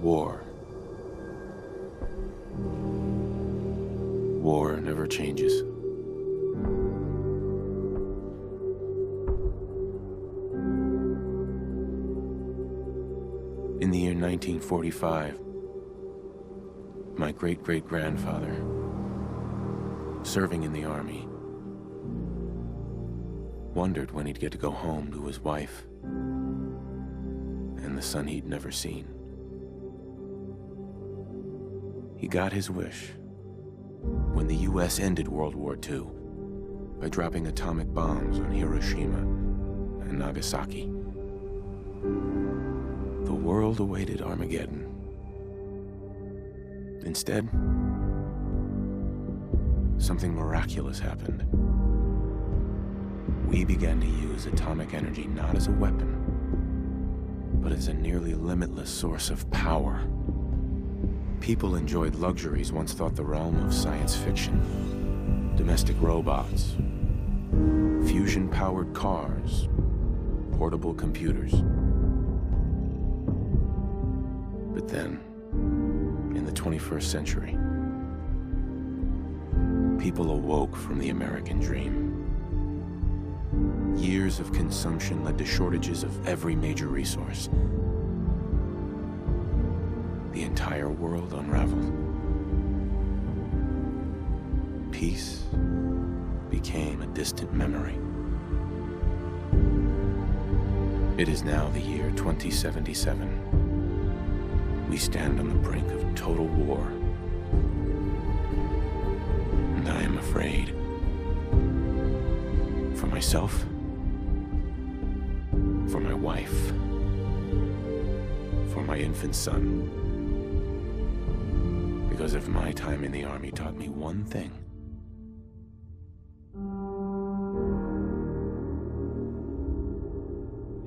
War. War never changes. In the year 1945, my great-great-grandfather, serving in the army, wondered when he'd get to go home to his wife and the son he'd never seen. He got his wish when the U.S. ended World War II by dropping atomic bombs on Hiroshima and Nagasaki. The world awaited Armageddon. Instead, something miraculous happened. We began to use atomic energy not as a weapon, but as a nearly limitless source of power. People enjoyed luxuries once thought the realm of science fiction. Domestic robots, fusion-powered cars, portable computers. But then, in the 21st century, people awoke from the American dream. Years of consumption led to shortages of every major resource. The entire world unraveled. Peace became a distant memory. It is now the year 2077. We stand on the brink of total war. And I am afraid. For myself, for my wife, for my infant son. Because if my time in the army taught me one thing,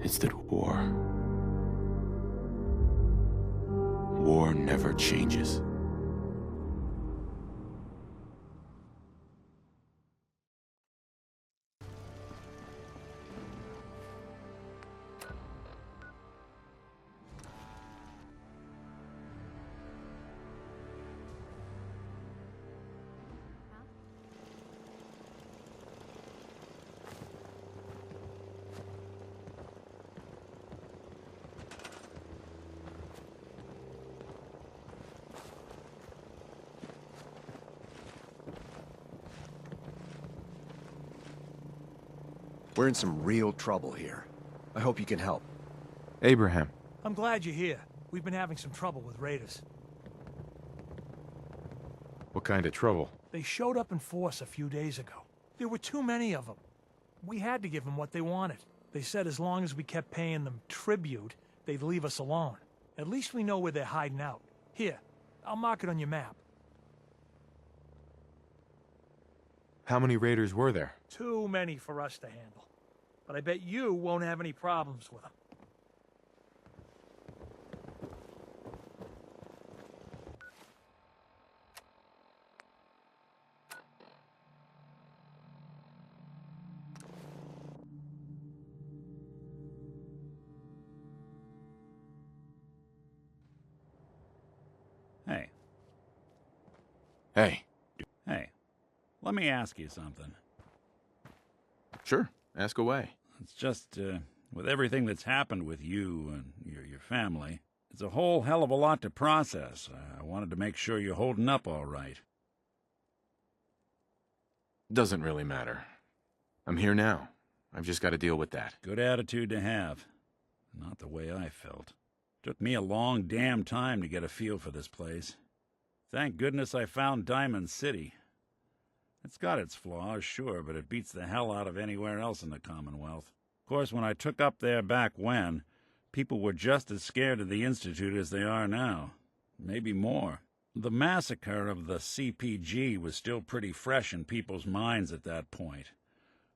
it's that war never changes. We're in some real trouble here. I hope you can help. Abraham. I'm glad you're here. We've been having some trouble with raiders. What kind of trouble? They showed up in force a few days ago. There were too many of them. We had to give them what they wanted. They said as long as we kept paying them tribute, they'd leave us alone. At least we know where they're hiding out. Here, I'll mark it on your map. How many raiders were there? Too many for us to handle. But I bet you won't have any problems with them. Hey. Hey. Hey. Let me ask you something. Sure, ask away. It's just, with everything that's happened with you and your family, it's a whole hell of a lot to process. I wanted to make sure you're holding up all right. Doesn't really matter. I'm here now. I've just got to deal with that. Good attitude to have. Not the way I felt. Took me a long damn time to get a feel for this place. Thank goodness I found Diamond City. It's got its flaws, sure, but it beats the hell out of anywhere else in the Commonwealth. Of course, when I took up there back when, people were just as scared of the Institute as they are now. Maybe more. The massacre of the CPG was still pretty fresh in people's minds at that point,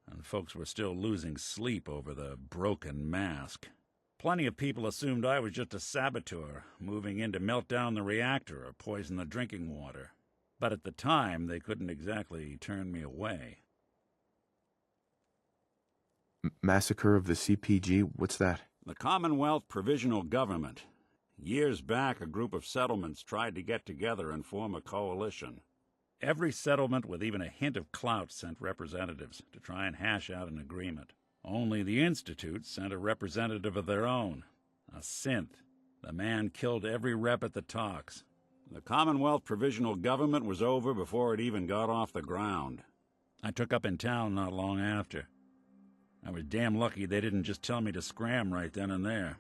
and folks were still losing sleep over the broken mask. Plenty of people assumed I was just a saboteur, moving in to melt down the reactor or poison the drinking water. But at the time, they couldn't exactly turn me away. Massacre of the CPG? What's that? The Commonwealth Provisional Government. Years back, a group of settlements tried to get together and form a coalition. Every settlement with even a hint of clout sent representatives to try and hash out an agreement. Only the Institute sent a representative of their own, a synth. The man killed every rep at the talks. The Commonwealth Provisional Government was over before it even got off the ground. I took up in town not long after. I was damn lucky they didn't just tell me to scram right then and there.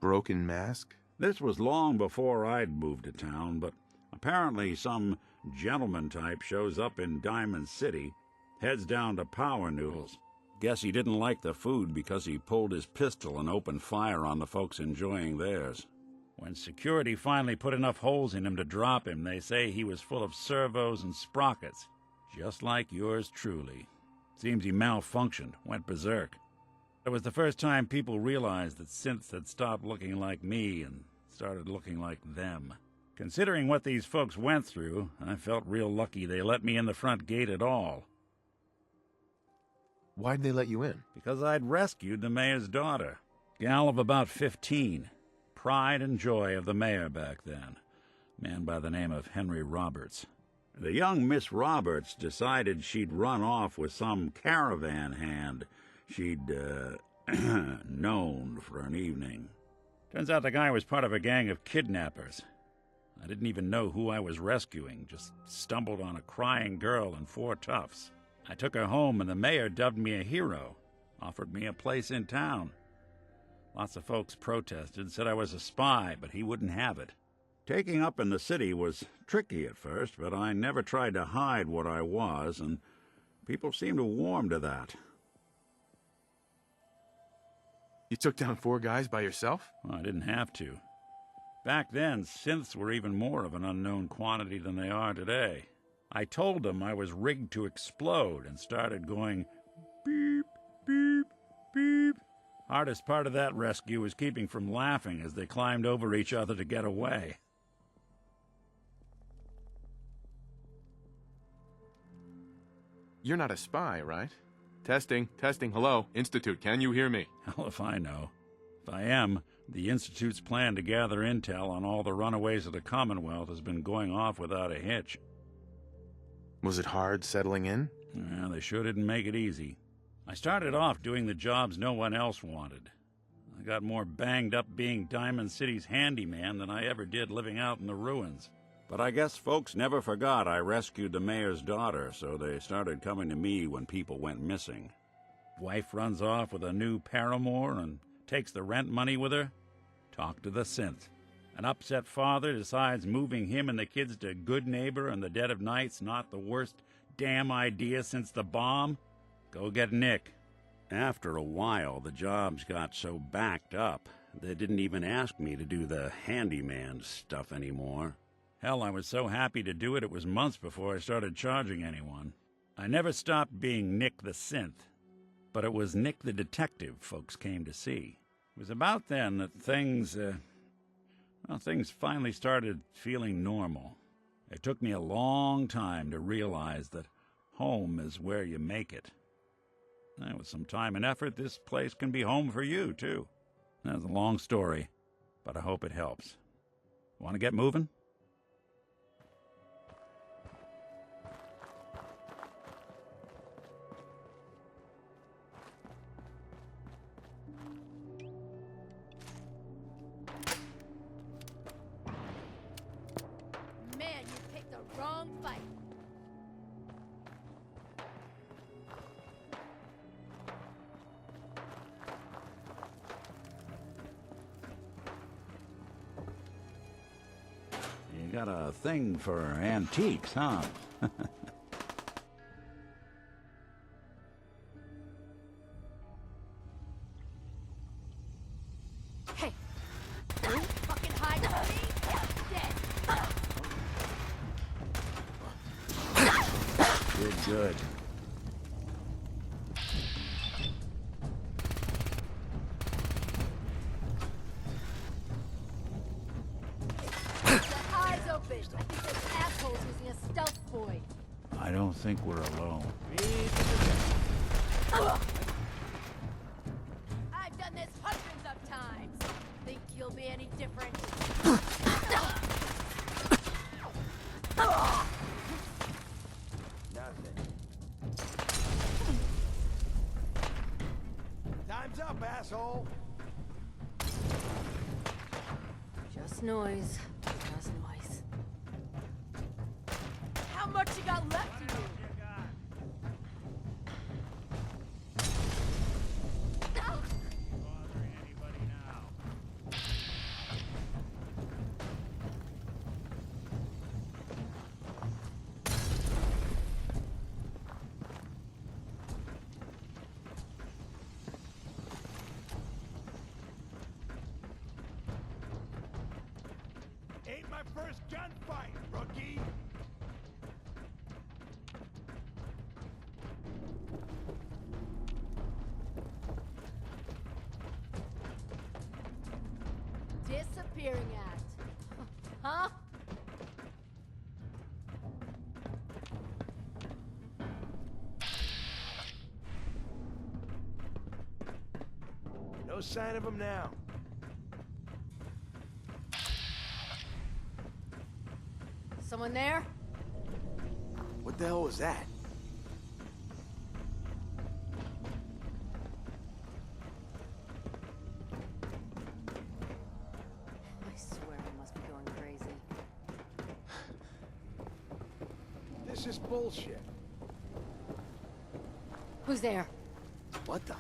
Broken mask? This was long before I'd moved to town, but apparently some gentleman type shows up in Diamond City, heads down to Power Noodles. Guess he didn't like the food because he pulled his pistol and opened fire on the folks enjoying theirs. When security finally put enough holes in him to drop him, they say he was full of servos and sprockets, just like yours truly. Seems he malfunctioned, went berserk. It was the first time people realized that synths had stopped looking like me and started looking like them. Considering what these folks went through, I felt real lucky they let me in the front gate at all. Why'd they let you in? Because I'd rescued the mayor's daughter. Gal of about 15. Pride and joy of the mayor back then. Man by the name of Henry Roberts. The young Miss Roberts decided she'd run off with some caravan hand she'd, known for an evening. Turns out the guy was part of a gang of kidnappers. I didn't even know who I was rescuing, just stumbled on a crying girl and 4 toughs. I took her home and the mayor dubbed me a hero, offered me a place in town. Lots of folks protested, said I was a spy, but he wouldn't have it. Taking up in the city was tricky at first, but I never tried to hide what I was, and people seemed to warm to that. You took down 4 guys by yourself? Well, I didn't have to. Back then, synths were even more of an unknown quantity than they are today. I told them I was rigged to explode and started going beep, beep, beep. Hardest part of that rescue was keeping from laughing as they climbed over each other to get away. You're not a spy, right? Testing, hello, Institute, can you hear me? Hell if I know. If I am, the Institute's plan to gather intel on all the runaways of the Commonwealth has been going off without a hitch. Was it hard settling in? Well, they sure didn't make it easy. I started off doing the jobs no one else wanted. I got more banged up being Diamond City's handyman than I ever did living out in the ruins. But I guess folks never forgot I rescued the mayor's daughter, so they started coming to me when people went missing. Wife runs off with a new paramour and takes the rent money with her. Talk to the synth. An upset father decides moving him and the kids to Good Neighbor in the dead of night's not the worst damn idea since the bomb. Go get Nick. After a while, the jobs got so backed up, they didn't even ask me to do the handyman stuff anymore. Hell, I was so happy to do it, it was months before I started charging anyone. I never stopped being Nick the Synth, but it was Nick the Detective folks came to see. It was about then that things finally started feeling normal. It took me a long time to realize that home is where you make it. And with some time and effort, this place can be home for you, too. That's a long story, but I hope it helps. Want to get moving? Man, you picked the wrong fight. You got a thing for antiques, huh? Hey! Don't fucking hide from me! You're dead! Good. The eyes open! I think this asshole's using a stealth boy. I don't think we're alone. I've done this hundreds of times. Think asshole! Just noise. Just noise. How much you got left in you? Ain't my first gunfight, rookie! Disappearing act. Huh? No sign of him now. Someone there? What the hell was that? I swear I must be going crazy. This is bullshit. Who's there? What the?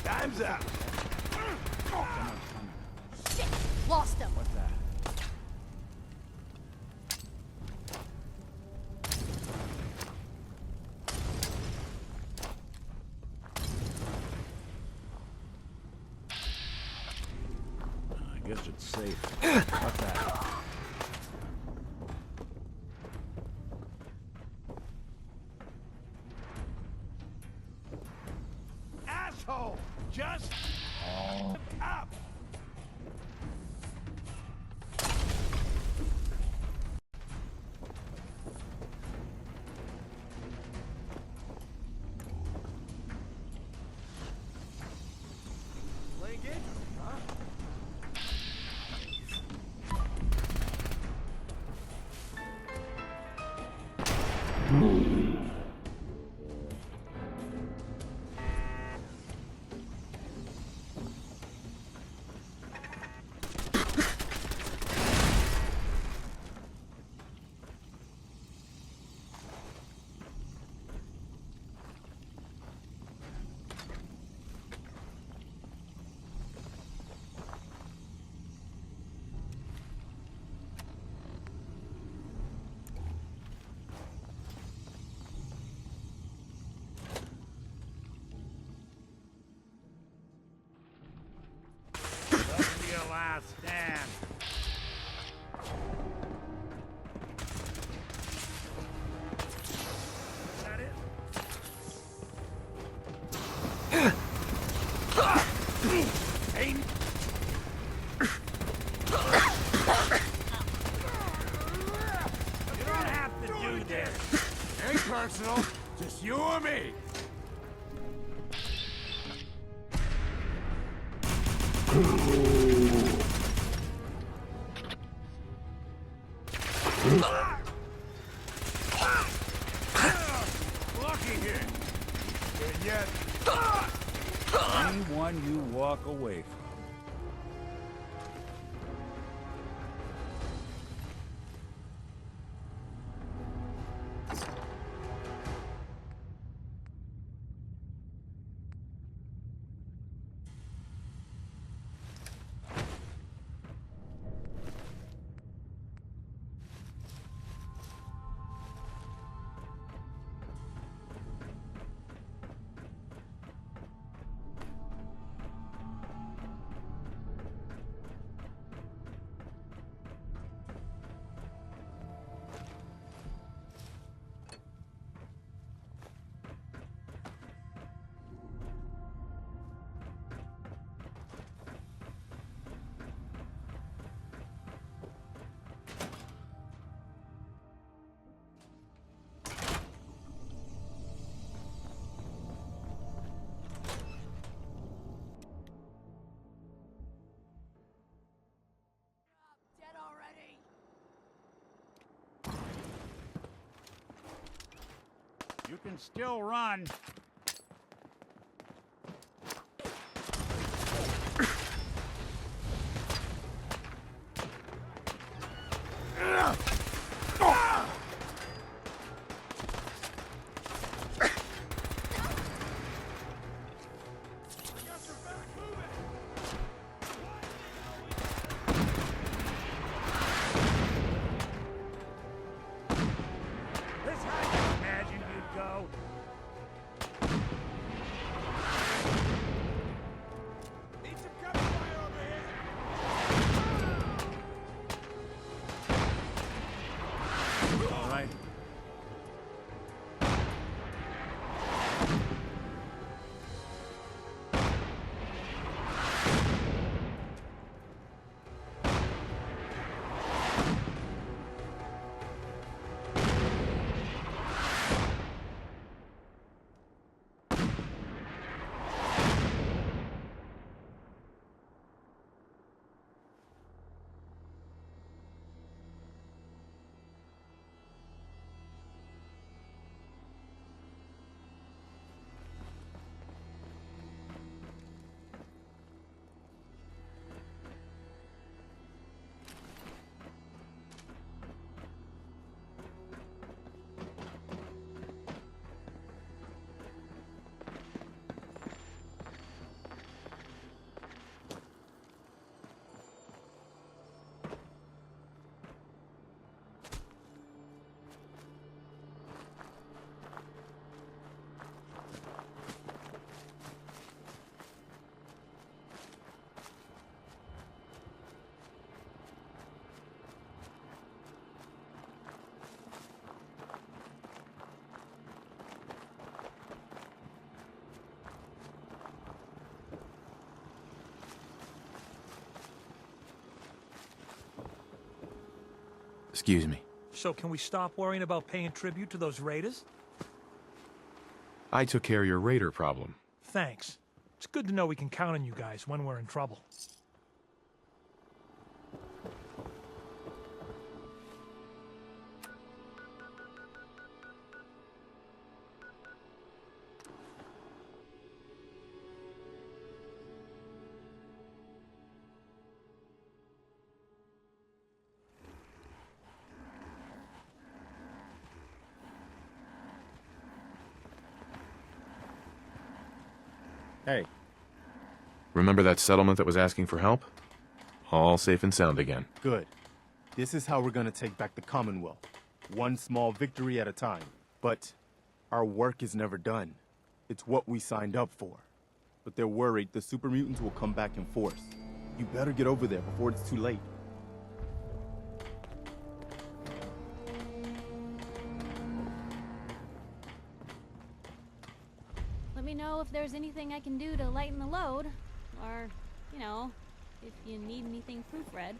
Time's up! Shit! Lost him! What's that? I guess it's safe. What's that? Asshole! Just up! Playing games, huh? That's your last stand. Is that it? Ain't You don't have to do this. ain't personal. Just you or me. Lucky here. And yet, Anyone you walk away from. Dead already! You can still run. Excuse me. So can we stop worrying about paying tribute to those raiders? I took care of your raider problem. Thanks. It's good to know we can count on you guys when we're in trouble. Hey, Remember that settlement that was asking for help? All safe and sound again. good. This is how we're gonna take back the Commonwealth. One small victory at a time. But our work is never done. It's what we signed up for. But they're worried the super mutants will come back in force. You better get over there before it's too late. Let me know if there's anything I can do to lighten the load. Or, you know, if you need anything proofread.